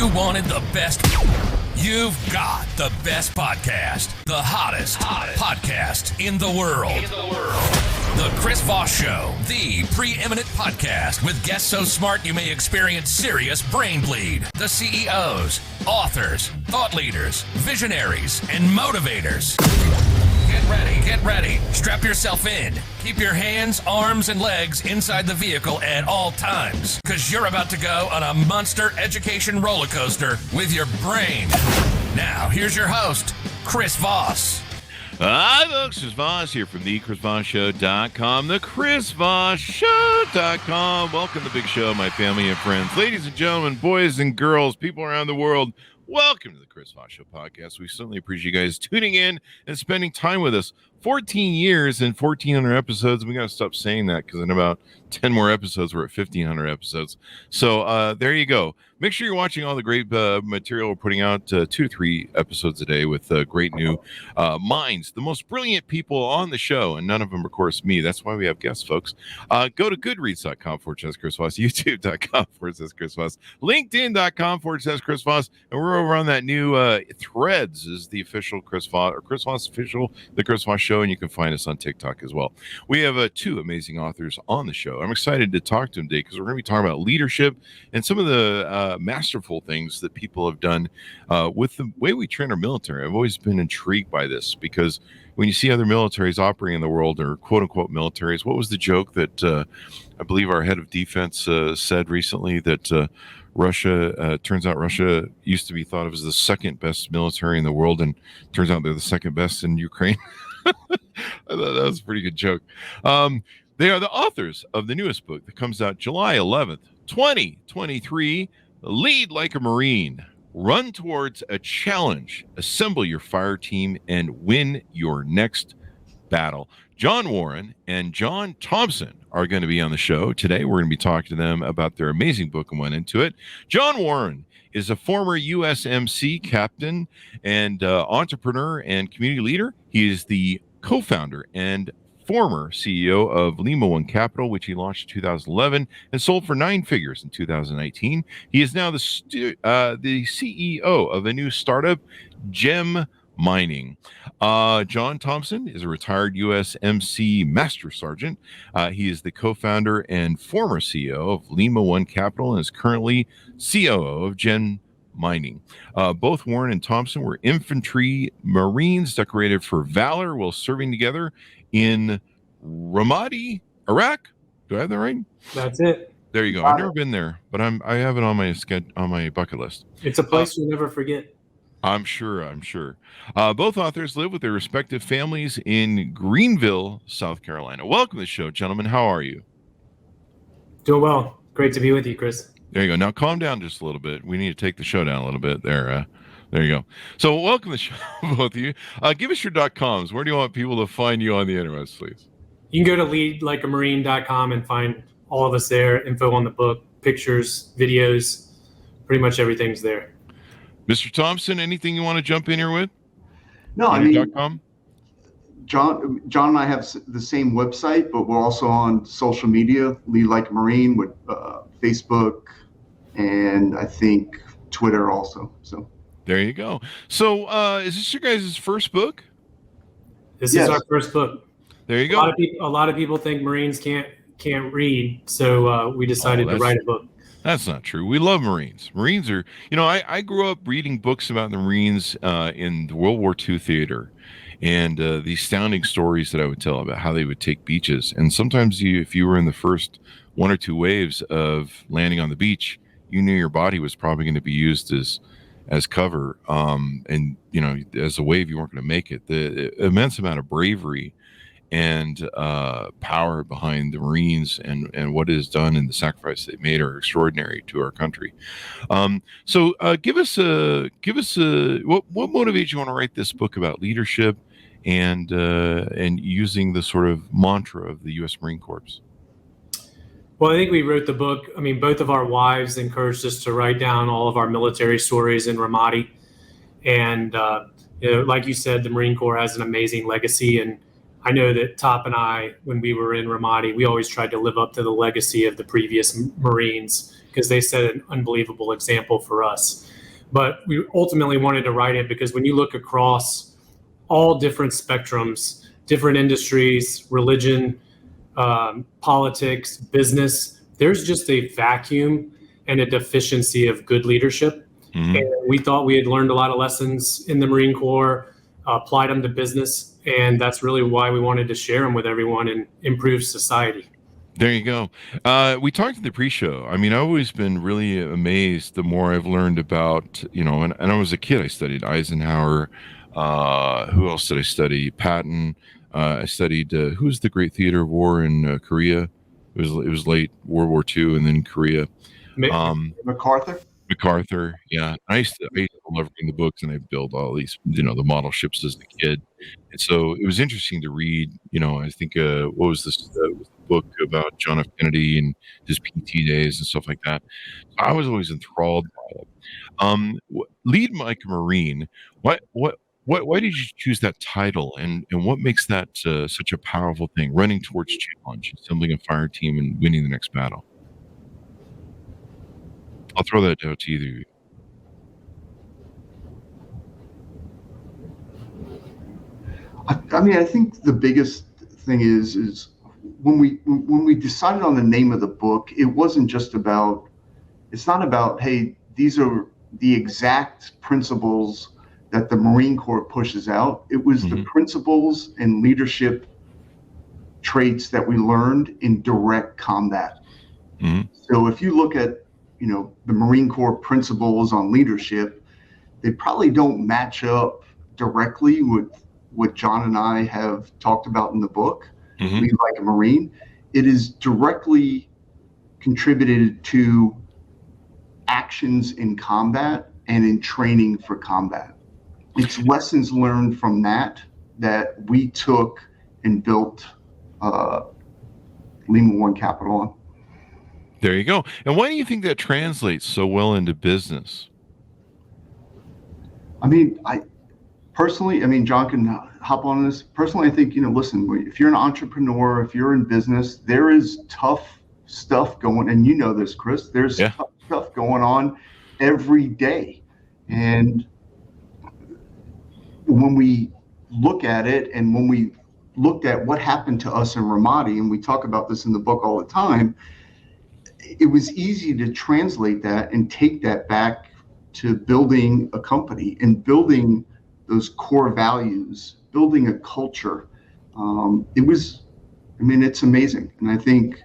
You wanted the best. You've got the best podcast. The hottest podcast in the world. The Chris Voss Show, the preeminent podcast with guests so smart you may experience serious brain bleed. The CEOs, authors, thought leaders, visionaries, and motivators. Get ready. Strap yourself in. Keep your hands, arms, and legs inside the vehicle at all times, because you're about to go on a monster education roller coaster with your brain. Now, here's your host, Chris Voss. Hi, folks. Chris Voss here from thechrisvossshow.com, thechrisvossshow.com. Welcome to the big show, my family and friends. Ladies and gentlemen, boys and girls, people around the world, welcome to the Chris Voss Show Podcast. We certainly appreciate you guys tuning in and spending time with us. 14 years and 1,400 episodes. We got to stop saying that because in about 10 more episodes, we're at 1,500 episodes. So there you go. Make sure you're watching all the great material we're putting out, 2 to 3 episodes a day with great new minds, the most brilliant people on the show, and none of them, of course, me. That's why we have guests, folks. Go to goodreads.com/Chris Voss, youtube.com/Chris Voss, linkedin.com/Chris Voss, and we're over on that new Threads is the official Chris Voss, or Chris Voss official, the Chris Voss Show, and you can find us on TikTok as well. We have 2 amazing authors on the show. I'm excited to talk to them today because we're going to be talking about leadership and some of the masterful things that people have done with the way we train our military. I've always been intrigued by this because when you see other militaries operating in the world, or quote unquote militaries, what was the joke that I believe our head of defense said recently, that Russia, turns out Russia used to be thought of as the second best military in the world, and turns out they're the second best in Ukraine. I thought that was a pretty good joke. They are the authors of the newest book that comes out July 11th, 2023, Lead Like a Marine, Run Towards a Challenge, Assemble Your Fire Team, and Win Your Next Battle. John Warren and John Thompson are going to be on the show today. We're going to be talking to them about their amazing book and went into it. John Warren is a former USMC captain and entrepreneur and community leader. He is the co-founder and former CEO of Lima One Capital, which he launched in 2011 and sold for 9 figures in 2019. He is now the CEO of a new startup, Gem Mining. John Thompson is a retired USMC Master Sergeant. He is the co-founder and former CEO of Lima One Capital and is currently COO of Gem Mining. Both Warren and Thompson were infantry Marines decorated for valor while serving together in Ramadi, Iraq. Do I have that right? That's it. There you go. I've never been there, but I have it on my bucket list. It's a place you'll never forget. I'm sure. Both authors live with their respective families in Greenville, South Carolina. Welcome to the show, gentlemen. How are you? Doing well. Great to be with you, Chris. There you go. Now calm down just a little bit. We need to take the show down a little bit there. There you go. So welcome to the show, both of you. Give us your .coms. Where do you want people to find you on the internet, please? You can go to leadlikeamarine.com and find all of us there, info on the book, pictures, videos, pretty much everything's there. Mr. Thompson, anything you want to jump in here with? No, I mean, .com? John and I have the same website, but we're also on social media, Lead Like a Marine, with Facebook and I think Twitter also. So there you go. So is this your guys' first book? This is our first book. There you go. A lot of people think Marines can't read, so we decided to write a book. That's not true. We love Marines. Marines are, I grew up reading books about the Marines in the World War II theater, and the astounding stories that I would tell about how they would take beaches. And sometimes if you were in the first 1 or 2 waves of landing on the beach, you knew your body was probably going to be used as cover. And, as a wave, you weren't going to make it. The immense amount of bravery and power behind the Marines and what is done and the sacrifice they made are extraordinary to our country. So give us what motivates you want to write this book about leadership and using the sort of mantra of the U.S. Marine Corps? Well, I think we wrote the book. I mean, both of our wives encouraged us to write down all of our military stories in Ramadi. And, like you said, the Marine Corps has an amazing legacy. And I know that Top and I, when we were in Ramadi, we always tried to live up to the legacy of the previous Marines. because they set an unbelievable example for us. But we ultimately wanted to write it because when you look across all different spectrums, different industries, religion, politics, business, there's just a vacuum and a deficiency of good leadership. Mhm. And we thought we had learned a lot of lessons in the Marine Corps, applied them to business, and that's really why we wanted to share them with everyone and improve society. There you go. We talked in the pre-show. I mean, I've always been really amazed the more I've learned about, and I was a kid, I studied Eisenhower. Who else did I study? Patton. I studied, who was the great theater of war in Korea? It was late World War II and then Korea. MacArthur. MacArthur, yeah. I used to love reading the books, and I built all these, the model ships as a kid. And so it was interesting to read, I think, what was this book about John F. Kennedy and his PT days and stuff like that. So I was always enthralled by it. Lead like a Marine. Why did you choose that title, and what makes that such a powerful thing? Running towards challenge, assembling a fire team, and winning the next battle. I'll throw that out to either of you. I think the biggest thing is when we decided on the name of the book, it wasn't just about, it's not about, hey, these are the exact principles that the Marine Corps pushes out. It was the principles and leadership traits that we learned in direct combat. So if you look at, the Marine Corps principles on leadership, they probably don't match up directly with what John and I have talked about in the book, Lead Like a Marine. It is directly contributed to actions in combat and in training for combat. It's lessons learned from that we took and built Lima One Capital on. There you go. And why do you think that translates so well into business? I personally, John can hop on this. Personally, I think, listen, if you're an entrepreneur, if you're in business, there is tough stuff going, and you know this, Chris, there's tough stuff going on every day. And when we look at it, and when we looked at what happened to us in Ramadi, and we talk about this in the book all the time, it was easy to translate that and take that back to building a company and building those core values, building a culture. It's amazing. And I think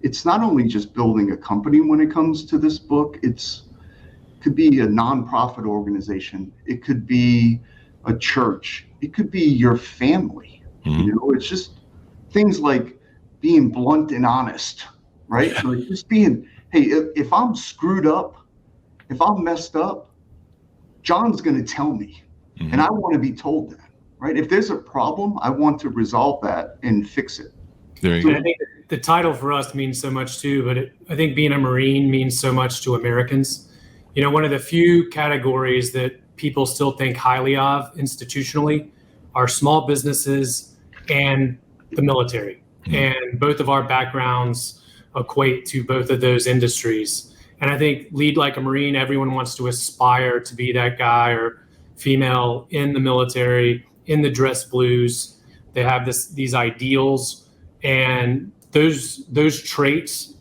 it's not only just building a company when it comes to this book, it could be a nonprofit organization. It could be a church. It could be your family. It's just things like being blunt and honest, right? Like just being, hey, if I'm screwed up, if I'm messed up, John's going to tell me, and I want to be told that, right? If there's a problem, I want to resolve that and fix it. There you go. I think the title for us means so much too, but I think being a Marine means so much to Americans. One of the few categories that people still think highly of institutionally are small businesses and the military. And both of our backgrounds equate to both of those industries. And I think lead like a Marine, everyone wants to aspire to be that guy or female in the military, in the dress blues. They have these ideals, and those traits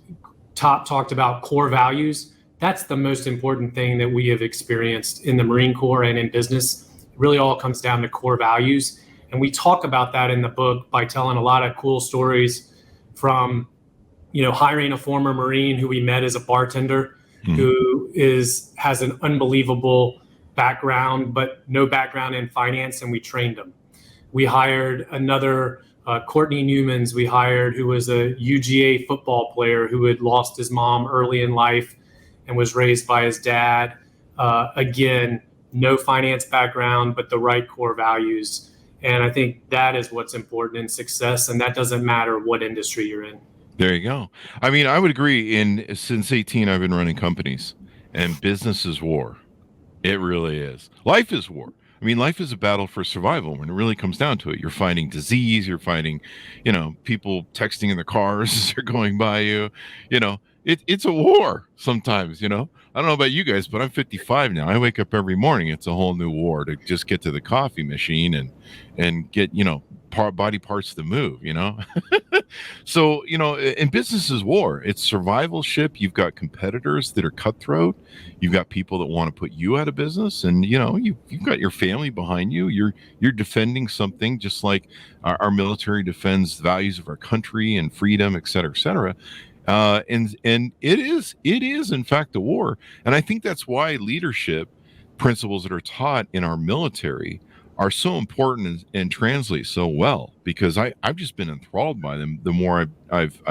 talked about core values. That's the most important thing that we have experienced in the Marine Corps and in business. It really all comes down to core values. And we talk about that in the book by telling a lot of cool stories from, hiring a former Marine who we met as a bartender, who has an unbelievable background, but no background in finance, and we trained him. We hired another, Courtney Newmans, who was a UGA football player who had lost his mom early in life and was raised by his dad. Again, no finance background, but the right core values. And I think that is what's important in success, and that doesn't matter what industry you're in. There you go. I would agree. Since 18, I've been running companies, and business is war. It really is. Life is war. Life is a battle for survival when it really comes down to it. You're fighting disease. You're fighting, people texting in their cars as they're going by you. it's a war sometimes, you know. I don't know about you guys, but I'm 55 now. I wake up every morning. It's a whole new war to just get to the coffee machine and get, you know, body parts to move, you know. So, you know, in business is war. It's survivalship. You've got competitors that are cutthroat. You've got people that want to put you out of business, and you know, you've got your family behind you. You're defending something, just like our military defends the values of our country and freedom, et cetera, et cetera. And it is in fact a war. And I think that's why leadership principles that are taught in our military are so important and translate so well, because I've just been enthralled by them. The more I've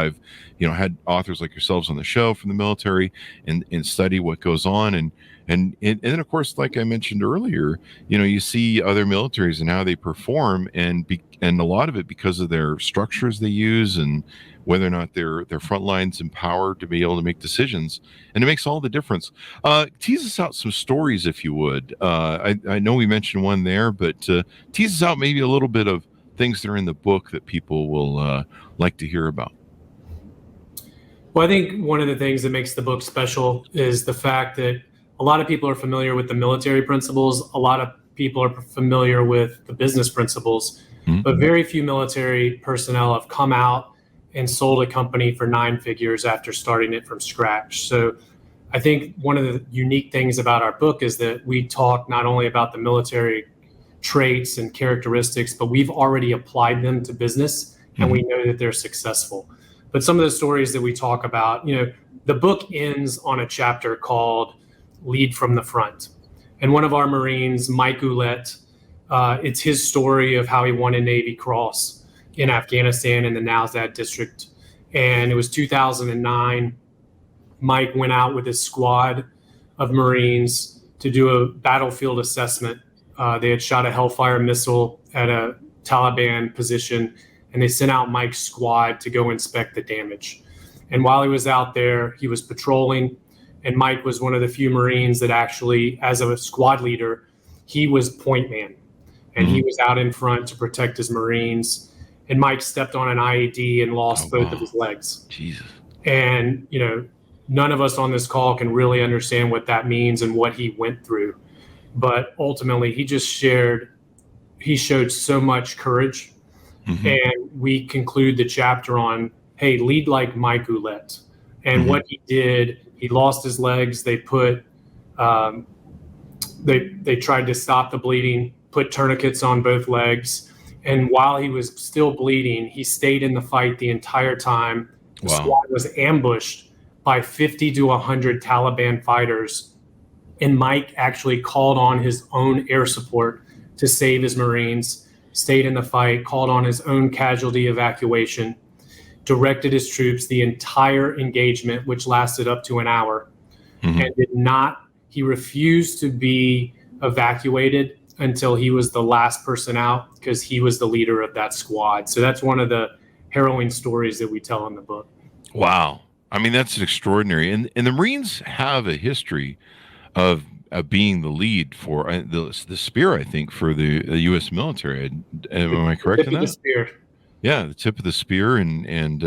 you know, had authors like yourselves on the show from the military and study what goes on, and then of course, like I mentioned earlier, you know, you see other militaries and how they perform, and a lot of it because of their structures they use and whether or not their front lines empowered to be able to make decisions, and it makes all the difference. Tease us out some stories, if you would. I know we mentioned one there, but tease us out maybe a little bit of things that are in the book that people will like to hear about. Well, I think one of the things that makes the book special is the fact that a lot of people are familiar with the military principles. A lot of people are familiar with the business principles, but very few military personnel have come out and sold a company for 9 figures after starting it from scratch. So I think one of the unique things about our book is that we talk not only about the military traits and characteristics, but we've already applied them to business, and we know that they're successful. But some of the stories that we talk about, you know, the book ends on a chapter called Lead from the Front. And one of our Marines, Mike Ouellette, it's his story of how he won a Navy Cross in Afghanistan in the Nowzad district. And it was 2009. Mike went out with his squad of Marines to do a battlefield assessment. They had shot a Hellfire missile at a Taliban position, and they sent out Mike's squad to go inspect the damage. And while he was out there, he was patrolling, and Mike was one of the few Marines that actually, as a squad leader, he was point man, and he was out in front to protect his Marines. And Mike stepped on an IED and lost both of his legs. Jesus. And, you know, none of us on this call can really understand what that means and what he went through. But ultimately, he showed so much courage. And we conclude the chapter on, hey, lead like Mike Ouellette. And what he did, he lost his legs. They put, they tried to stop the bleeding, put tourniquets on both legs. And while he was still bleeding, he stayed in the fight the entire time. The squad was ambushed by 50 to 100 Taliban fighters. And Mike actually called on his own air support to save his Marines, stayed in the fight, called on his own casualty evacuation, directed his troops the entire engagement, which lasted up to an hour, and he refused to be evacuated until he was the last person out, because he was the leader of that squad. So that's one of the harrowing stories that we tell in the book. Wow. I mean, that's extraordinary. And the Marines have a history of being the lead for the spear, I think, for the U.S. military. Am I correct in that? The spear. Yeah, the tip of the spear, and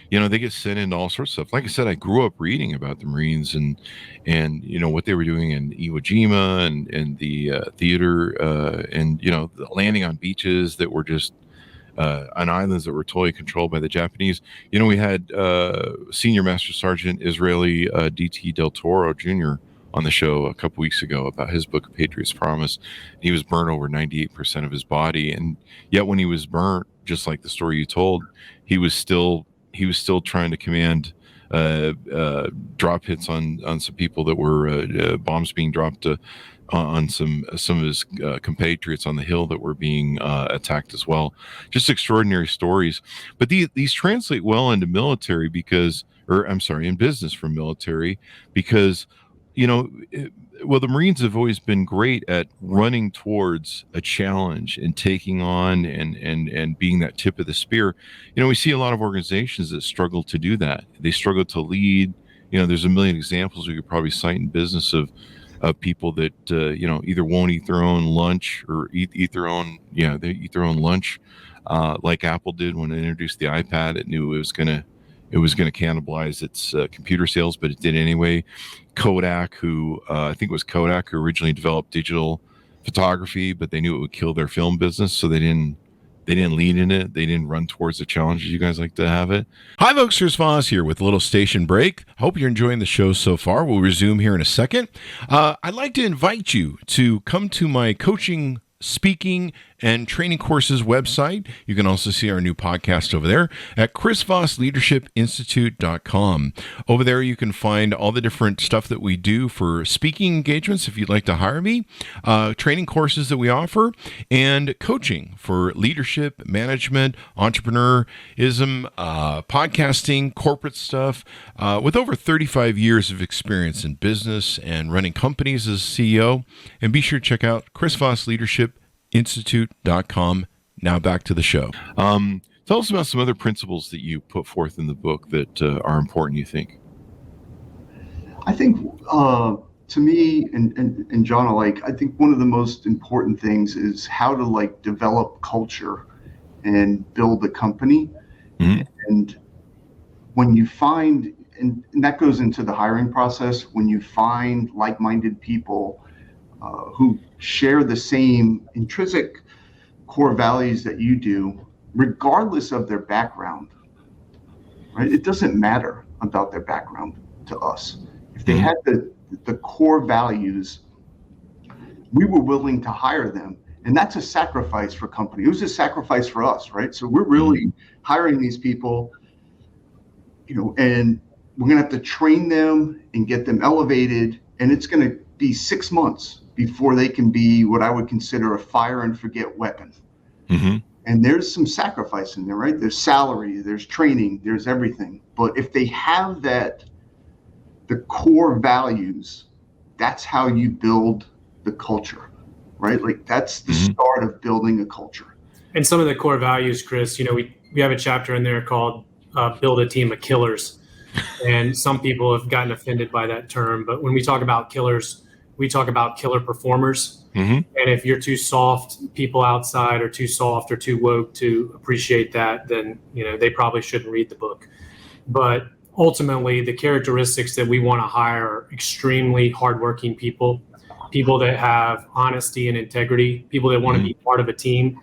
you know, they get sent into all sorts of stuff. Like I said, I grew up reading about the Marines and you know what they were doing in Iwo Jima and the theater, and you know, the landing on beaches that were just on islands that were totally controlled by the Japanese. You know, we had Senior Master Sergeant Israeli D.T. Del Toro Jr. on the show a couple weeks ago about his book, Patriot's Promise. He was burnt over 98% of his body, and yet when he was burnt, just like the story you told, he was still trying to command drop hits on some people that were bombs being dropped on some of his compatriots on the hill that were being attacked as well. Just extraordinary stories. But these translate well into military in business from military, because you know, the Marines have always been great at running towards a challenge and taking on and being that tip of the spear. You know, we see a lot of organizations that struggle to do that. They struggle to lead. You know, there's a million examples we could probably cite in business of people that you know, either won't eat their own lunch or eat their own lunch, like Apple did when they introduced the iPad. It knew it was going to it was going to cannibalize its computer sales, but it did anyway. Kodak, who I think it was Kodak who originally developed digital photography, but they knew it would kill their film business, so they didn't lead in it. They didn't run towards the challenges you guys like to have it. Hi, folks. Chris Voss here with a little station break. Hope you're enjoying the show so far. We'll resume here in a second. I'd like to invite you to come to my coaching, speaking, and training courses website. You can also see our new podcast over there at chrisvossleadershipinstitute.com. Over there, you can find all the different stuff that we do for speaking engagements if you'd like to hire me, training courses that we offer, and coaching for leadership, management, entrepreneurism, podcasting, corporate stuff. With over 35 years of experience in business and running companies as CEO. And be sure to check out chrisvossleadershipinstitute.com. Now back to the show. Tell us about some other principles that you put forth in the book that are important, you think. I think to me and John alike, I think one of the most important things is how to develop culture and build a company. Mm-hmm. And when you find, and that goes into the hiring process, when you find like-minded people who share the same intrinsic core values that you do, regardless of their background, right? It doesn't matter about their background to us. If they had the core values, we were willing to hire them. And that's a sacrifice for company. It was a sacrifice for us, right? So we're really hiring these people, and we're going to have to train them and get them elevated. And it's going to be 6 months before they can be what I would consider a fire and forget weapon. Mm-hmm. And there's some sacrifice in there, right? There's salary, there's training, there's everything. But if they have the core values, that's how you build the culture, right? That's the start of building a culture. And some of the core values, Chris, we have a chapter in there called Build a Team of Killers. And some people have gotten offended by that term. But when we talk about killers, we talk about killer performers. Mm-hmm. And if you're too soft, people outside are too soft or too woke to appreciate that, then they probably shouldn't read the book. But ultimately, the characteristics that we want to hire are extremely hardworking people that have honesty and integrity, people that want to be part of a team,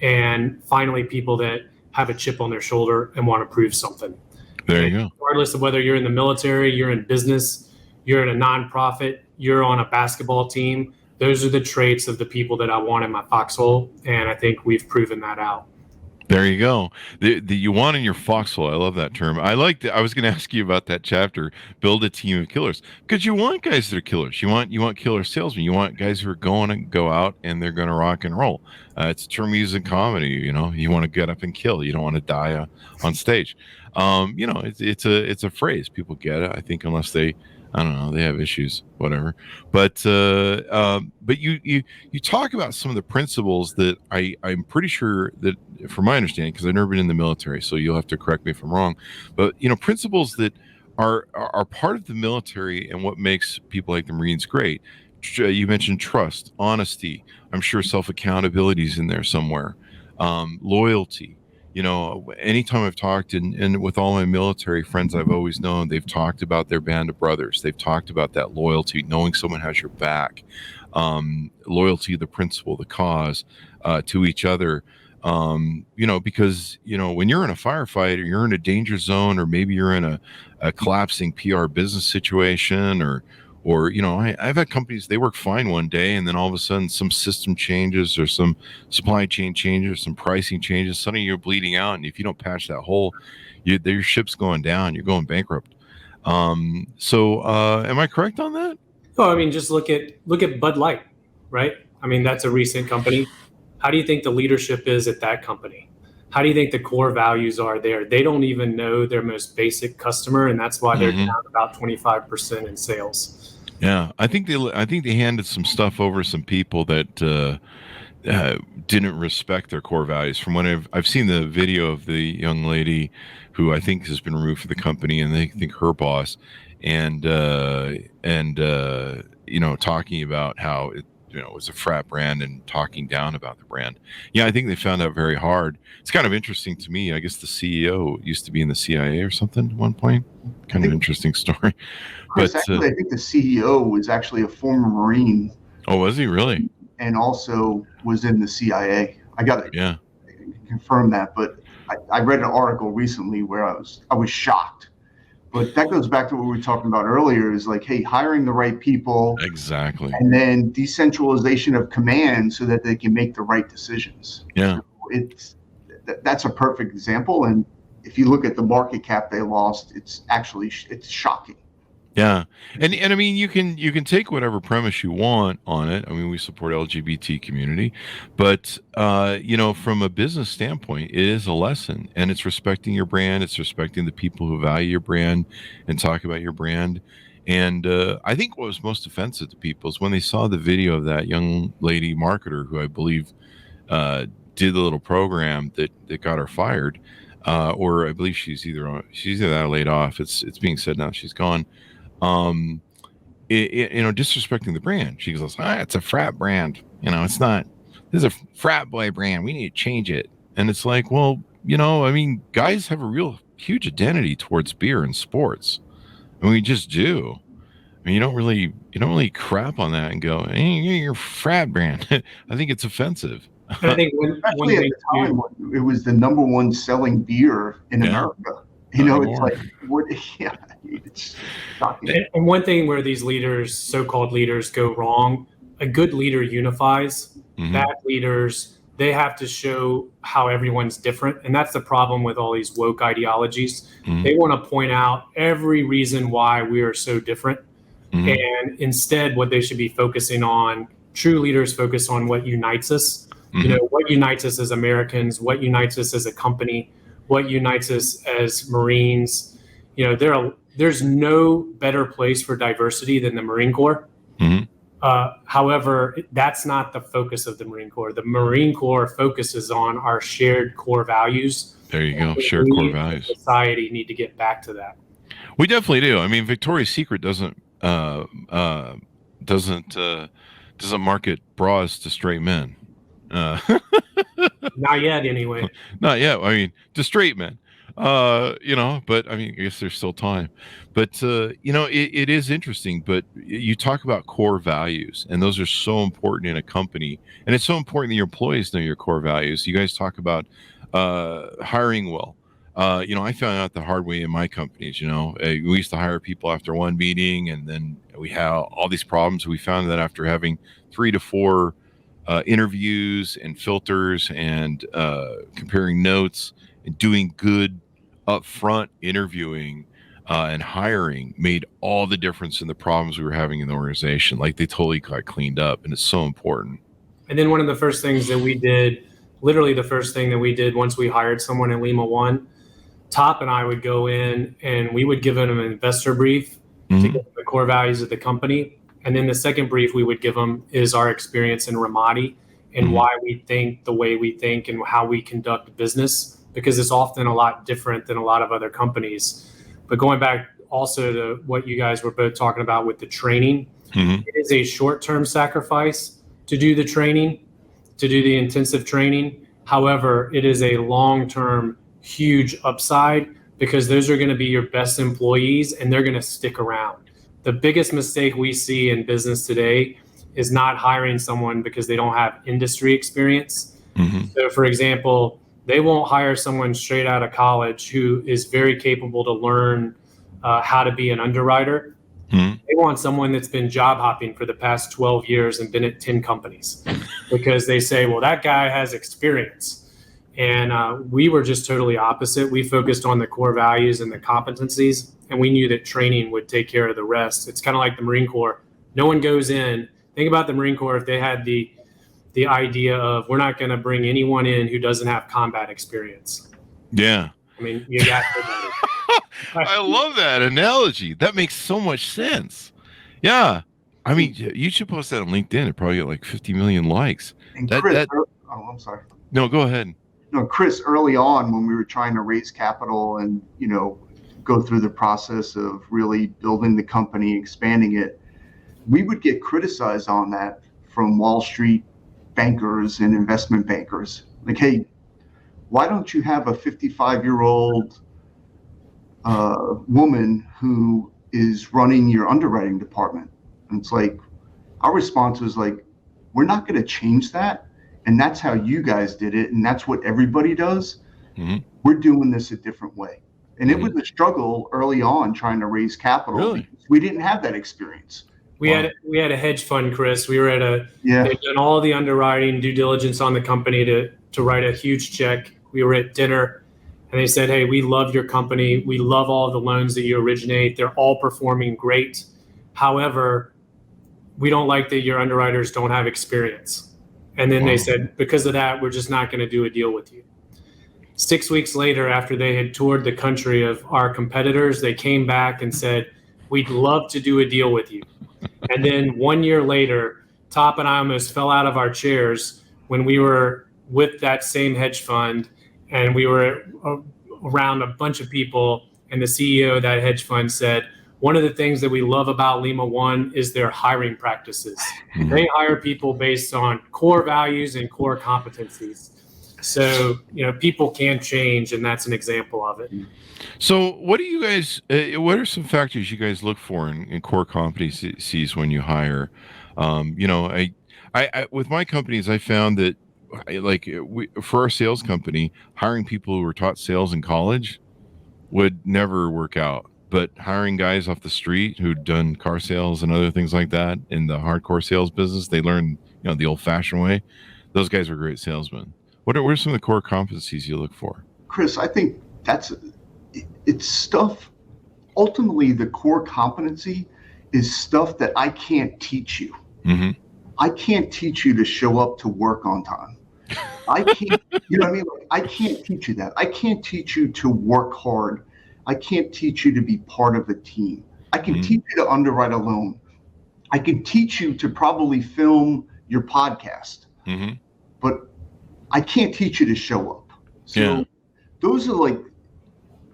and finally, people that have a chip on their shoulder and want to prove something. There you go. Regardless of whether you're in the military, you're in business, you're in a nonprofit, you're on a basketball team, those are the traits of the people that I want in my foxhole, and I think we've proven that out. There you go. The you want in your foxhole. I love that term. I was going to ask you about that chapter. Build a team of killers, because you want guys that are killers. You want killer salesmen. You want guys who are going to go out and they're going to rock and roll. It's a term used in comedy. You want to get up and kill. You don't want to die on stage. It's a phrase people get it. I think unless they have issues, whatever. But you talk about some of the principles that I'm pretty sure that, from my understanding, because I've never been in the military, so you'll have to correct me if I'm wrong, but principles that are part of the military and what makes people like the Marines great. You mentioned trust, honesty. I'm sure self-accountability is in there somewhere. Loyalty. Anytime I've talked and with all my military friends I've always known, they've talked about their band of brothers. They've talked about that loyalty, knowing someone has your back, loyalty to the principle, the cause, to each other. Because, when you're in a firefight or you're in a danger zone, or maybe you're in a collapsing PR business situation, or I've had companies, they work fine one day, and then all of a sudden some system changes or some supply chain changes, some pricing changes. Suddenly you're bleeding out, and if you don't patch that hole, your ship's going down. You're going bankrupt. So am I correct on that? Oh, just look at Bud Light, right? That's a recent company. How do you think the leadership is at that company? How do you think the core values are there? They don't even know their most basic customer, and that's why they're down about 25% in sales. Yeah, I think they handed some stuff over to some people that didn't respect their core values. From when I've seen the video of the young lady who I think has been removed from the company, and they think her boss, and talking about how was a frat brand and talking down about the brand. Yeah, I think they found out very hard. It's kind of interesting to me. I guess the CEO used to be in the CIA or something at one point. Kind of interesting story. Chris, But actually, I think the CEO was actually a former Marine. Oh, was he really? And also was in the CIA. I got to confirm that, but I read an article recently where I was shocked. But that goes back to what we were talking about earlier, is like, hey, hiring the right people. Exactly. And then decentralization of command so that they can make the right decisions. Yeah. So that's a perfect example. And if you look at the market cap they lost, it's shocking. Yeah. And I mean, you can take whatever premise you want on it. I mean, we support LGBT community, but from a business standpoint, it is a lesson, and it's respecting your brand. It's respecting the people who value your brand and talk about your brand. And I think what was most offensive to people is when they saw the video of that young lady marketer who I believe did the little program that got her fired, or I believe she's either that or laid off. It's being said now she's gone. Disrespecting the brand. She goes, it's a frat brand. It's not. This is a frat boy brand. We need to change it. And it's like, well, I mean, guys have a real huge identity towards beer and sports. I mean, we just do. I mean, you don't really crap on that and go, hey, you're a frat brand. I think it's offensive. I think when at the time, it was the number one selling beer in America. It's like, what? Yeah, it's shocking. And one thing where these leaders, so-called leaders, go wrong, a good leader unifies. Mm-hmm. Bad leaders, they have to show how everyone's different. And that's the problem with all these woke ideologies. Mm-hmm. They want to point out every reason why we are so different. Mm-hmm. And instead, what they should be focusing on, true leaders focus on what unites us. Mm-hmm. What unites us as Americans, what unites us as a company, what unites us as Marines. There's no better place for diversity than the Marine Corps. Mm-hmm. However, that's not the focus of the Marine Corps. The Marine Corps focuses on our shared core values. There you go. Shared core values. Society need to get back to that. We definitely do. I mean, Victoria's Secret doesn't market bras to straight men. Not yet, anyway. Not yet. I mean, to straight men. But I mean, I guess there's still time. But it is interesting. But you talk about core values, and those are so important in a company, and it's so important that your employees know your core values. You guys talk about hiring well. I found out the hard way in my companies. We used to hire people after one meeting, and then we had all these problems. We found that after having 3 to 4 interviews and filters and comparing notes and doing good upfront interviewing and hiring made all the difference in the problems we were having in the organization. Like, they totally got cleaned up, and it's so important. And then one of the first things that we did, literally the first thing that we did once we hired someone in Lima 1, Top and I would go in and we would give them an investor brief Mm-hmm. to get the core values of the company. And then the second brief we would give them is our experience in Ramadi and Mm-hmm. why we think the way we think and how we conduct business, because it's often a lot different than a lot of other companies. But going back also to what you guys were both talking about with the training, Mm-hmm. it is a short-term sacrifice to do the training, to do the intensive training. However, it is a long-term huge upside, because those are going to be your best employees and they're going to stick around. The biggest mistake we see in business today is not hiring someone because they don't have industry experience. Mm-hmm. So for example, they won't hire someone straight out of college who is very capable to learn how to be an underwriter. Mm-hmm. They want someone that's been job hopping for the past 12 years and been at 10 companies, because they say, well, that guy has experience. And we were just totally opposite. We focused on the core values and the competencies, and we knew that training would take care of the rest. It's kind of like the Marine Corps. No one goes in. Think about the Marine Corps if they had the idea of, we're not going to bring anyone in who doesn't have combat experience. Yeah. I mean, you got to. I love that analogy. That makes so much sense. Yeah. I mean, you should post that on LinkedIn. It probably get like 50 million likes. And Chris, I'm sorry. No, go ahead. No, Chris, early on when we were trying to raise capital and, go through the process of really building the company, expanding it, we would get criticized on that from Wall Street bankers and investment bankers. Like, hey, why don't you have a 55-year-old woman who is running your underwriting department? And it's like, our response was like, we're not going to change that. And that's how you guys did it. And that's what everybody does. Mm-hmm. We're doing this a different way. And it was a struggle early on trying to raise capital. Really? Because we didn't have that experience. We had a hedge fund, Chris. We were they'd done all the underwriting, due diligence on the company to write a huge check. We were at dinner and they said, hey, we love your company. We love all the loans that you originate. They're all performing great. However, we don't like that your underwriters don't have experience. And then they said, because of that, we're just not going to do a deal with you. 6 weeks later, after they had toured the country of our competitors, they came back and said, we'd love to do a deal with you. And then 1 year later, Top and I almost fell out of our chairs when we were with that same hedge fund and we were around a bunch of people, and the CEO of that hedge fund said, one of the things that we love about Lima One is their hiring practices. Mm-hmm. They hire people based on core values and core competencies. So, people can change, and that's an example of it. So what do you guys, what are some factors you guys look for in core competencies when you hire? I with my companies, I found that for our sales company, hiring people who were taught sales in college would never work out. But hiring guys off the street who'd done car sales and other things like that in the hardcore sales business, they learned, the old-fashioned way. Those guys are great salesmen. What are some of the core competencies you look for? Chris, I think it's stuff. Ultimately, the core competency is stuff that I can't teach you. Mm-hmm. I can't teach you to show up to work on time. I can't, you know what I mean? I can't teach you that. I can't teach you to work hard. I can't teach you to be part of a team. I can teach you to underwrite a loan. I can teach you to probably film your podcast, but I can't teach you to show up. So those are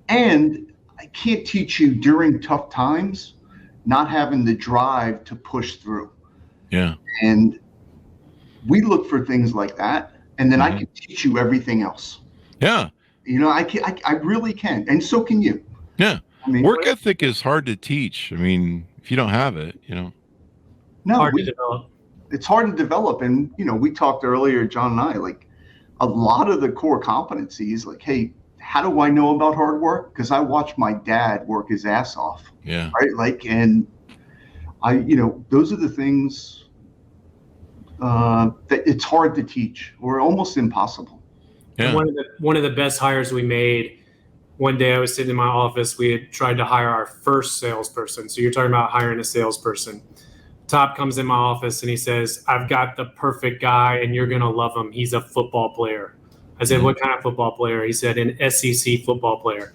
and I can't teach you during tough times, not having the drive to push through. Yeah. And we look for things like that. And then I can teach you everything else. Yeah. I really can. And so can you. Yeah. Work ethic is hard to teach. If you don't have it, No, hard to develop. It's hard to develop. And, we talked earlier, John and I, a lot of the core competencies, hey, how do I know about hard work? Because I watched my dad work his ass off. Yeah. Right. And those are the things that it's hard to teach or almost impossible. Yeah. One of the best hires we made, one day I was sitting in my office, we had tried to hire our first salesperson. So you're talking about hiring a salesperson. Top comes in my office and he says, I've got the perfect guy and you're going to love him. He's a football player. I said, what kind of football player? He said, an SEC football player.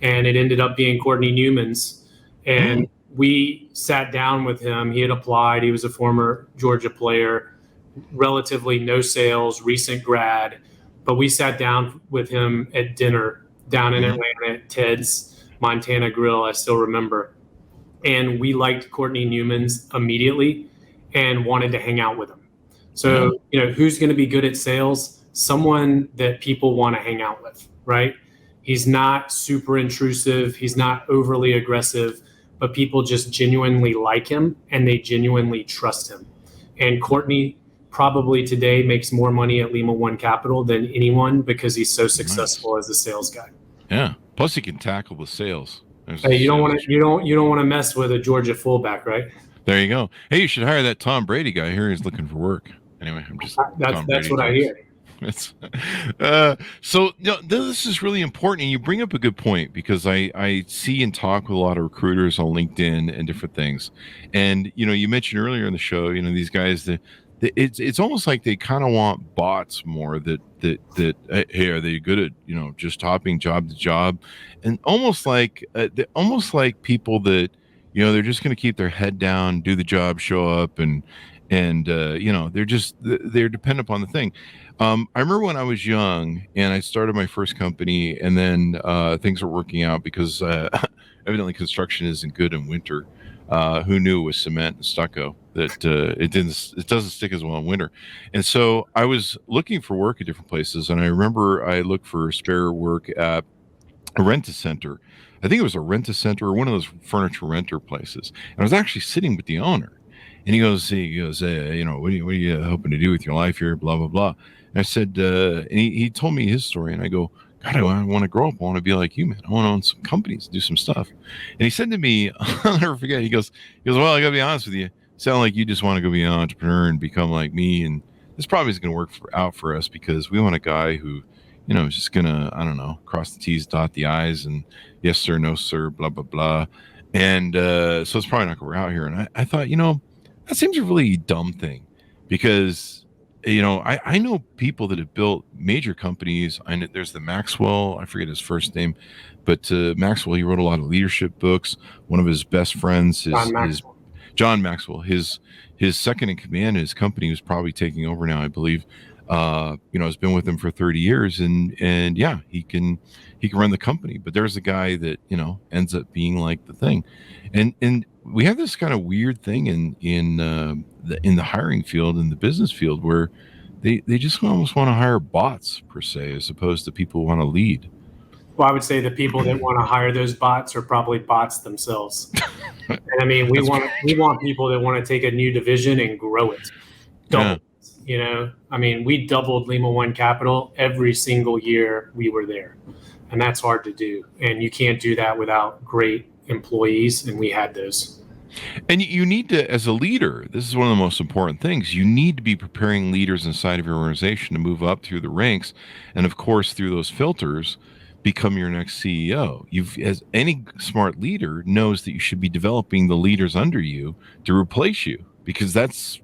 And it ended up being Courtney Newman's. And we sat down with him. He had applied. He was a former Georgia player, relatively no sales, recent grad. But we sat down with him at dinner down in Atlanta at Ted's Montana Grill, I still remember. And we liked Courtney Newman's immediately and wanted to hang out with him. So, who's going to be good at sales? Someone that people want to hang out with, right? He's not super intrusive. He's not overly aggressive, but people just genuinely like him and they genuinely trust him. And Courtney probably today makes more money at Lima One Capital than anyone because he's so successful as a sales guy. Yeah. Plus he can tackle the sales. Hey, you don't want to mess with a Georgia fullback, right? There you go. Hey, you should hire that Tom Brady guy here. He's looking for work. Anyway, that's what I hear. So this is really important, and you bring up a good point because I see and talk with a lot of recruiters on LinkedIn and different things, and you mentioned earlier in the show, these guys that it's almost like they kind of want bots more that hey, are they good at just hopping job to job, and almost like people that they're just going to keep their head down, do the job, show up, and they're dependent upon the thing. I remember when I was young and I started my first company, and then things were working out because evidently construction isn't good in winter. who knew it was cement and stucco, that it doesn't stick as well in winter. And so I was looking for work at different places, and I remember I looked for spare work at a rent-a-center. I think it was a rent-a-center or one of those furniture renter places. And I was actually sitting with the owner, and he goes, you know, what are you hoping to do with your life here? Blah, blah, blah. And I said, and he told me his story, and I go, God, I want to grow up. I want to be like you, man. I want to own some companies, do some stuff. And he said to me, I'll never forget. He goes, well, I got to be honest with you. Sound like you just want to go be an entrepreneur and become like me. And this probably is going to work out for us because we want a guy who, you know, is just going to, I don't know, cross the T's, dot the I's, and yes, sir, no, sir, blah, blah, blah. And so it's probably not going to work out here. And I thought, you know, that seems a really dumb thing because, you know, I know people that have built major companies. I know there's the Maxwell, I forget his first name, but Maxwell, he wrote a lot of leadership books. One of his best friends is John Maxwell. His second in command, his company was probably taking over now, I believe. You know, has been with him for 30 years, and yeah, he can run the company. But there's a guy that, you know, ends up being like the thing, and we have this kind of weird thing in the hiring field, in the business field, where they just almost want to hire bots per se, as opposed to people who want to lead. Well, I would say the people that want to hire those bots are probably bots themselves. And I mean, we want people that want to take a new division and grow it. Double. You know, I mean, we doubled Lima One Capital every single year we were there, and that's hard to do. And you can't do that without great employees, and we had those. And you need to, as a leader, this is one of the most important things. You need to be preparing leaders inside of your organization to move up through the ranks, and of course, through those filters, become your next CEO. As any smart leader knows that you should be developing the leaders under you to replace you, because that's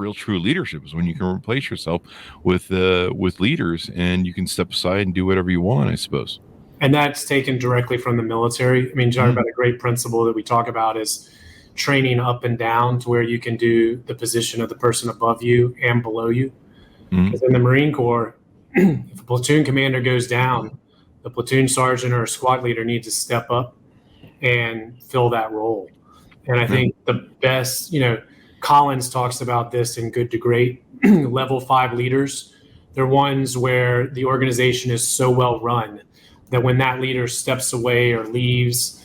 real true leadership, is when you can replace yourself with leaders, and you can step aside and do whatever you want, I suppose. And that's taken directly from the military. I mean, talking about a great principle that we talk about is training up and down, to where you can do the position of the person above you and below you. Because in the Marine Corps, if a platoon commander goes down, the platoon sergeant or a squad leader needs to step up and fill that role. And I think the best, you know, Collins talks about this in Good to Great. Level 5 leaders, they're ones where the organization is so well run that when that leader steps away or leaves,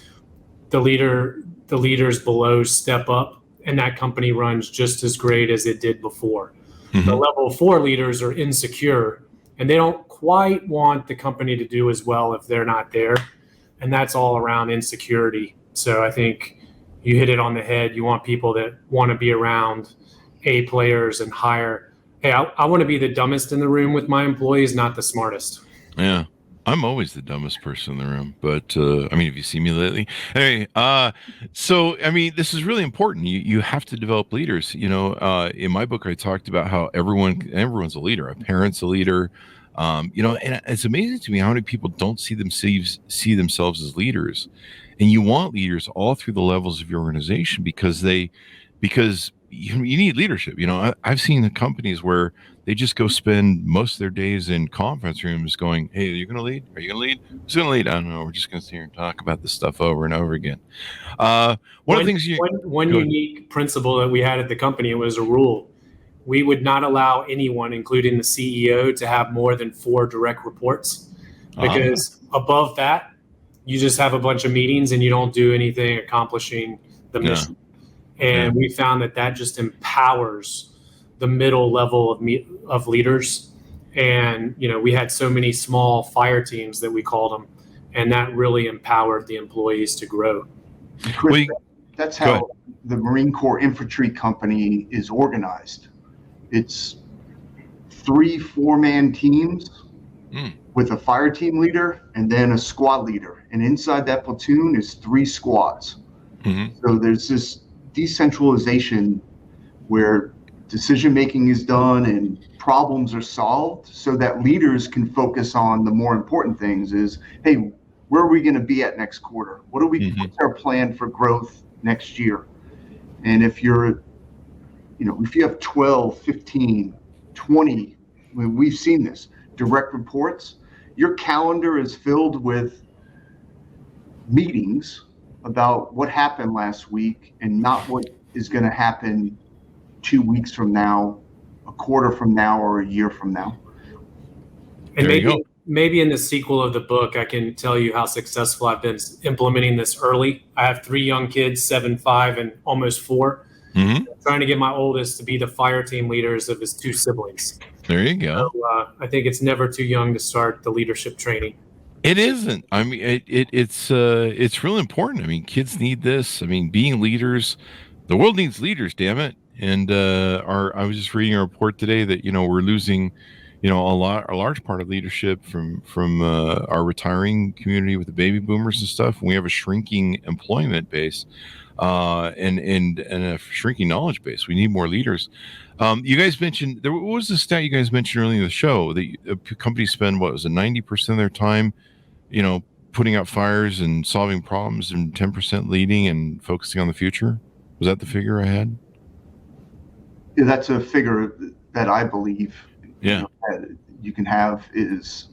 the leaders below step up, and that company runs just as great as it did before. The level 4 leaders are insecure, and they don't quite want the company to do as well if they're not there, and that's all around insecurity. So I think you hit it on the head. You want people that want to be around A players and hire. Hey, I want to be the dumbest in the room with my employees, not the smartest. Yeah, I'm always the dumbest person in the room. But I mean, have you seen me lately? Anyway, so I mean, this is really important. You have to develop leaders. You know, in my book, I talked about how everyone's a leader. A parent's a leader. You know, and it's amazing to me how many people don't see themselves as leaders. And you want leaders all through the levels of your organization, because you need leadership. You know, I've seen the companies where they just go spend most of their days in conference rooms going, hey, are you going to lead? Are you going to lead? Who's going to lead? I don't know. We're just going to sit here and talk about this stuff over and over again. One unique principle that we had at the company, it was a rule. We would not allow anyone, including the CEO, to have more than 4 direct reports, because above that, you just have a bunch of meetings and you don't do anything accomplishing the mission. And we found that just empowers the middle level of leaders. And, you know, we had so many small fire teams that we called them, and that really empowered the employees to grow. Chris, that's how the Marine Corps Infantry Company is organized. It's 3 4-man teams with a fire team leader and then a squad leader. And inside that platoon is 3 squads. So there's this decentralization where decision-making is done and problems are solved, so that leaders can focus on the more important things. Is, hey, where are we going to be at next quarter? What's our plan for growth next year? And if if you have 12, 15, 20, we've seen this, direct reports, your calendar is filled with meetings about what happened last week and not what is going to happen 2 weeks from now, a quarter from now, or a year from now. And maybe in the sequel of the book, I can tell you how successful I've been implementing this early. I have 3 young kids, 7, 5, and almost 4. Mm-hmm. I'm trying to get my oldest to be the fire team leaders of his 2 siblings. There you go. So, I think it's never too young to start the leadership training. It isn't. I mean, it's really important. I mean, kids need this. I mean, being leaders, the world needs leaders. Damn it! And I was just reading a report today that we're losing, a large part of leadership from our retiring community with the baby boomers and stuff. And we have a shrinking employment base, and a shrinking knowledge base. We need more leaders. You guys mentioned what was the stat you guys mentioned earlier in the show that companies spend 90% of their time, putting out fires and solving problems, and 10% leading and focusing on the future? Was that the figure I had? Yeah, that's a figure that I believe. Yeah. That you can have is,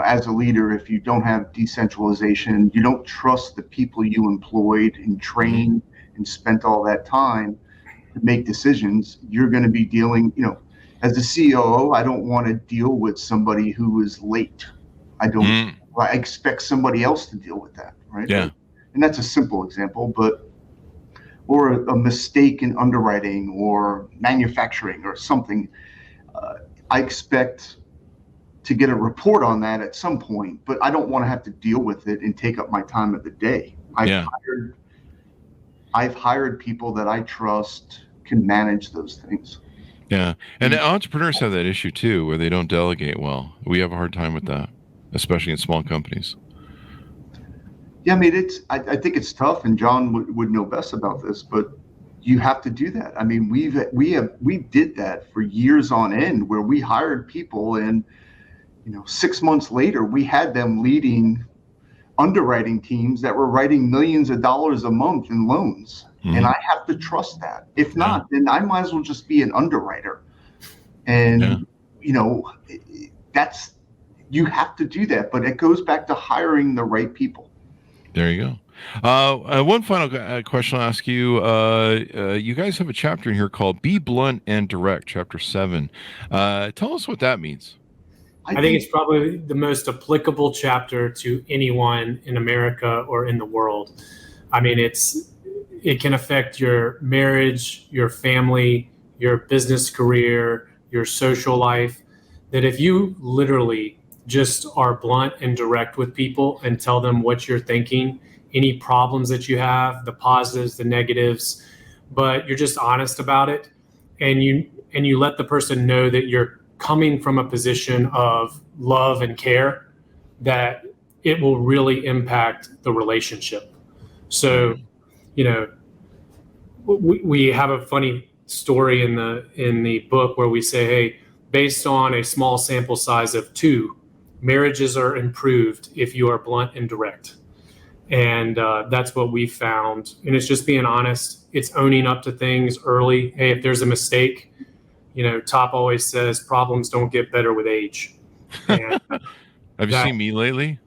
as a leader, if you don't have decentralization, you don't trust the people you employed and trained and spent all that time to make decisions, you're going to be dealing, as a COO, I don't want to deal with somebody who is late. I expect somebody else to deal with that, right? Yeah. And that's a simple example, or a mistake in underwriting or manufacturing or something. I expect to get a report on that at some point, but I don't want to have to deal with it and take up my time of the day. I've hired people that I trust can manage those things. Yeah. And entrepreneurs have that issue too, where they don't delegate well. We have a hard time with that, especially in small companies. Yeah, I mean, I think it's tough, and John would know best about this, but you have to do that. I mean, we did that for years on end, where we hired people, and 6 months later, we had them leading underwriting teams that were writing millions of dollars a month in loans. Mm-hmm. And I have to trust that. If not, then I might as well just be an underwriter. And, you have to do that, but it goes back to hiring the right people. There you go. One final question I'll ask you. You guys have a chapter in here called Be Blunt and Direct, Chapter 7. Tell us what that means. I think it's probably the most applicable chapter to anyone in America or in the world. I mean, it can affect your marriage, your family, your business career, your social life. That if you literally just are blunt and direct with people and tell them what you're thinking, any problems that you have, the positives, the negatives, but you're just honest about it, and you let the person know that you're coming from a position of love and care, that it will really impact the relationship. So, we have a funny story in the book where we say, hey, based on a small sample size of 2, marriages are improved if you are blunt and direct. And that's what we found. And it's just being honest. It's owning up to things early. Hey, if there's a mistake, Top always says problems don't get better with age. And have you seen me lately?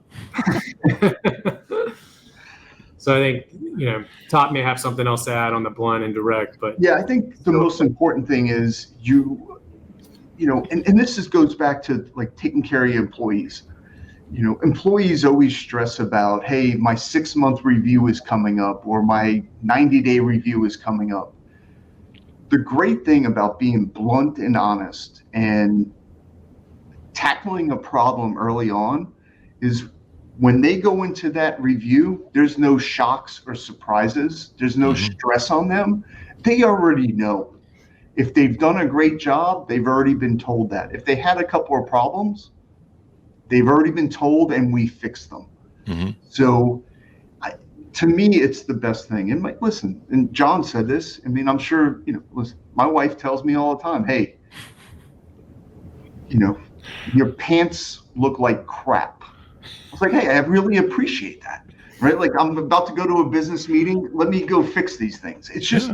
So I think, Top may have something else to add on the blunt and direct, but yeah, I think the most important thing is and this goes back to like taking care of your employees. Employees always stress about, hey, my 6-month review is coming up, or my 90-day review is coming up. The great thing about being blunt and honest and tackling a problem early on is when they go into that review, there's no shocks or surprises. There's no stress on them. They already know. If they've done a great job, they've already been told that. If they had a couple of problems, they've already been told, and we fixed them. Mm-hmm. So to me, it's the best thing. And listen, and John said this. I mean, I'm sure, listen, my wife tells me all the time, hey, your pants look like crap. I was like, hey, I really appreciate that, right? Like, I'm about to go to a business meeting. Let me go fix these things. It's just,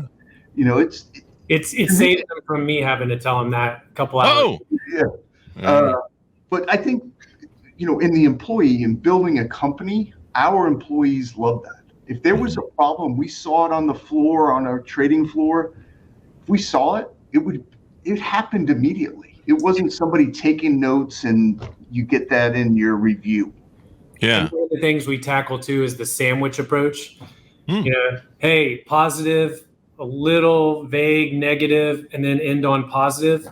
It's saved them from me having to tell them that a couple hours. Oh, yeah. But I think, in the employee and building a company, our employees love that. If there was a problem, we saw it on the floor, on our trading floor. If we saw it, it happened immediately. It wasn't somebody taking notes and you get that in your review. Yeah. And one of the things we tackle too is the sandwich approach. Hey, positive, a little vague, negative, and then end on positive.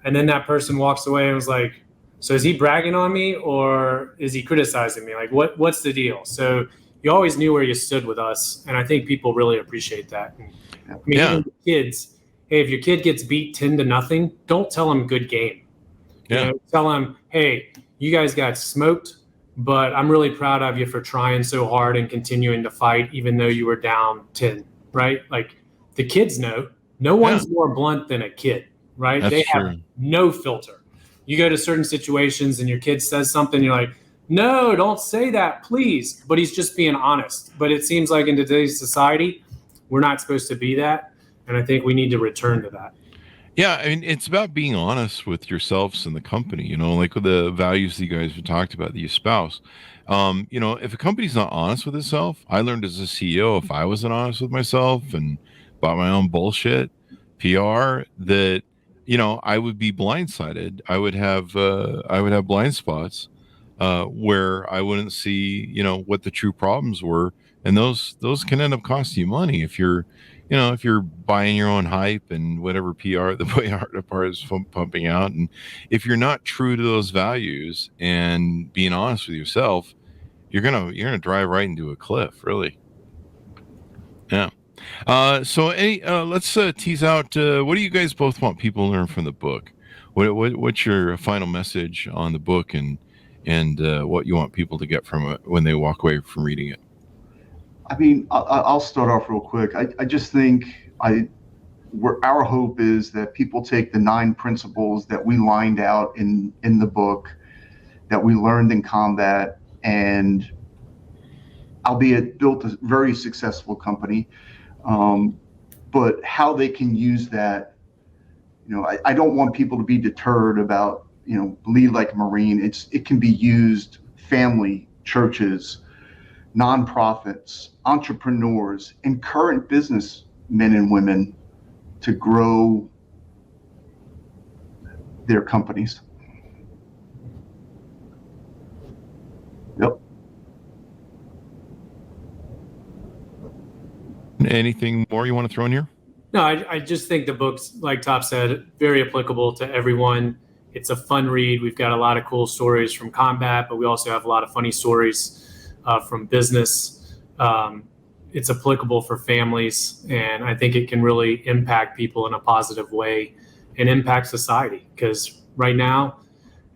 And then that person walks away and was like, so is he bragging on me or is he criticizing me? Like, what's the deal? So you always knew where you stood with us. And I think people really appreciate that. I mean, even kids, hey, if your kid gets beat 10-0, don't tell them good game. Yeah. Tell them, hey, you guys got smoked, but I'm really proud of you for trying so hard and continuing to fight, even though you were down 10, right? Like the kids know. No one's more blunt than a kid, right? That's they true. have no filter. You go to certain situations and your kid says something, you're like, no, don't say that, please. But he's just being honest. But it seems like in today's society, we're not supposed to be that. And I think we need to return to that. Yeah, I mean, it's about being honest with yourselves and the company, like with the values that you guys have talked about that you espouse. If a company's not honest with itself, I learned as a CEO, if I wasn't honest with myself and about my own bullshit, PR, that, I would be blindsided. I would have blind spots where I wouldn't see, what the true problems were. And those can end up costing you money if you're buying your own hype and whatever PR the PR is pumping out. And if you're not true to those values and being honest with yourself, you're gonna drive right into a cliff, really. Yeah. So let's tease out. What do you guys both want people to learn from the book? What's your final message on the book and what you want people to get from it when they walk away from reading it? I mean, I'll start off real quick. I just think our hope is that people take the 9 principles that we lined out in the book, that we learned in combat, and albeit built a very successful company, but how they can use that. I don't want people to be deterred about, bleed like a Marine. It can be used, family, churches, nonprofits, entrepreneurs, and current businessmen and women to grow their companies. Yep. Anything more you want to throw in here? No, I just think the book's, like Top said, very applicable to everyone. It's a fun read. We've got a lot of cool stories from combat, but we also have a lot of funny stories from business. It's applicable for families, and I think it can really impact people in a positive way and impact society. Because right now,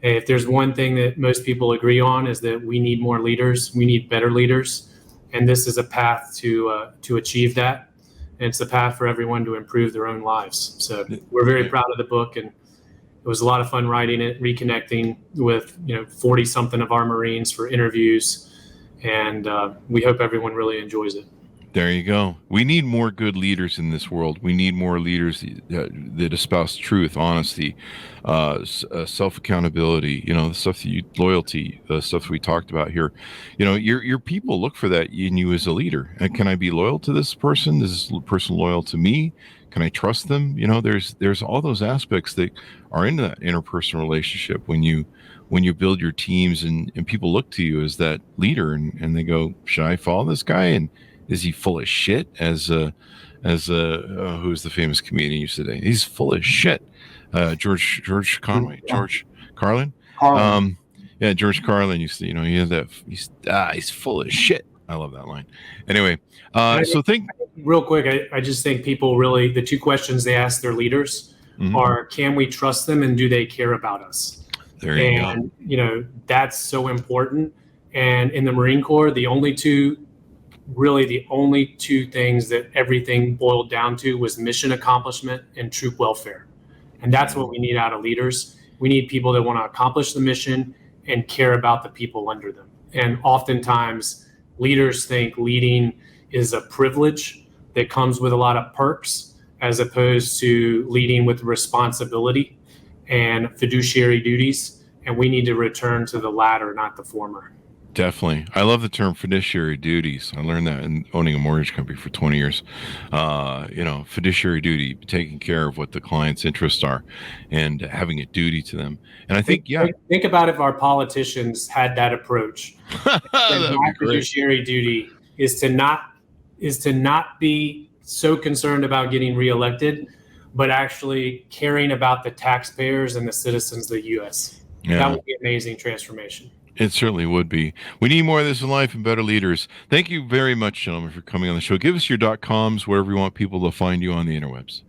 if there's one thing that most people agree on is that we need more leaders, we need better leaders, and this is a path to achieve that. And it's a path for everyone to improve their own lives. So we're very proud of the book, and it was a lot of fun writing it, reconnecting with 40 something of our Marines for interviews. And we hope everyone really enjoys it. There you go. We need more good leaders in this world. We need more leaders that espouse truth, honesty, self-accountability, the stuff loyalty, the stuff we talked about here. Your people look for that in you as a leader. And can I be loyal to this person? Is this person loyal to me? Can I trust them? There's all those aspects that are in that interpersonal relationship when you build your teams and people look to you as that leader and they go, should I follow this guy? And is he full of shit? Who's the famous comedian used to say? He's full of shit. George Conway, George Carlin. Yeah, George Carlin used to, he had that. He's full of shit. I love that line. Anyway, real quick. I just think people really, the 2 questions they ask their leaders are, can we trust them and do they care about us? There you go. That's so important. And in the Marine Corps, the only two things that everything boiled down to was mission accomplishment and troop welfare. And that's what we need out of leaders. We need people that want to accomplish the mission and care about the people under them. And oftentimes leaders think leading is a privilege that comes with a lot of perks, as opposed to leading with responsibility and fiduciary duties. And we need to return to the latter, not the former. Definitely. I love the term fiduciary duties. I learned that in owning a mortgage company for 20 years. Fiduciary duty, taking care of what the client's interests are and having a duty to them. And I think, think about if our politicians had that approach. my fiduciary duty is to not be so concerned about getting reelected, but actually caring about the taxpayers and the citizens of the U.S. Yeah. That would be amazing transformation. It certainly would be. We need more of this in life and better leaders. Thank you very much, gentlemen, for coming on the show. Give us your .coms, wherever you want people to find you on the interwebs.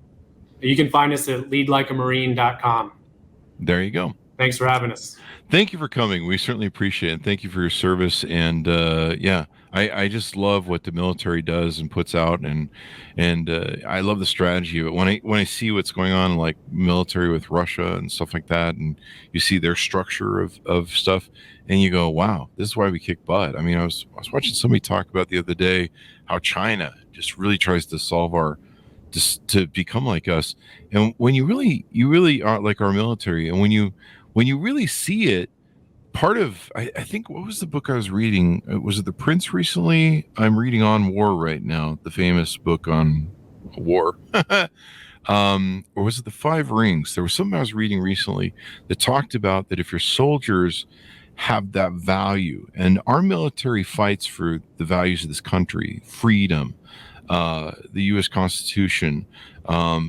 You can find us at leadlikeamarine.com. There you go. Thanks for having us. Thank you for coming. We certainly appreciate it. Thank you for your service. And I just love what the military does and puts out, and I love the strategy of it. When I see what's going on, like military with Russia and stuff like that, and you see their structure of stuff, and you go, wow, this is why we kick butt. I mean, I was watching somebody talk about the other day how China just really tries to solve to become like us. And when you really are like our military, and when you really see it, part of, I think, what was the book I was reading? Was it The Prince recently? I'm reading On War right now, the famous book on war. Or was it The Five Rings? There was something I was reading recently that talked about that if your soldiers have that value, and our military fights for the values of this country, freedom, the U.S. Constitution.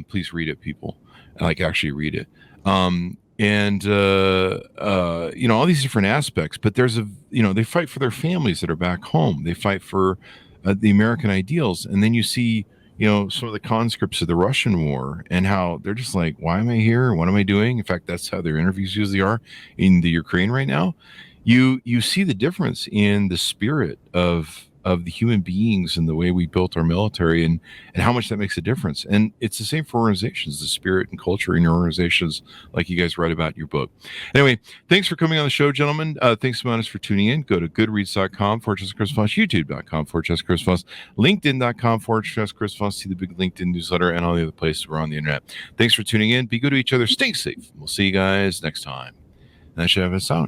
Please read it, people. Actually read it. And all these different aspects, but they fight for their families that are back home. They fight for the American ideals. And then you see, some of the conscripts of the Russian war and how they're just like, why am I here? What am I doing? In fact, that's how their interviews usually are in the Ukraine right now. You see the difference in the spirit of the human beings and the way we built our military, and how much that makes a difference. And it's the same for organizations, the spirit and culture in your organizations, like you guys write about in your book. Anyway, thanks for coming on the show, gentlemen. Thanks so much for tuning in. Go to goodreads.com/Chris Voss, youtube.com/Chris Voss, linkedin.com/Chris Voss, see the big LinkedIn newsletter, and all the other places we're on the internet. Thanks for tuning in. Be good to each other. Stay safe. We'll see you guys next time. That should have us out.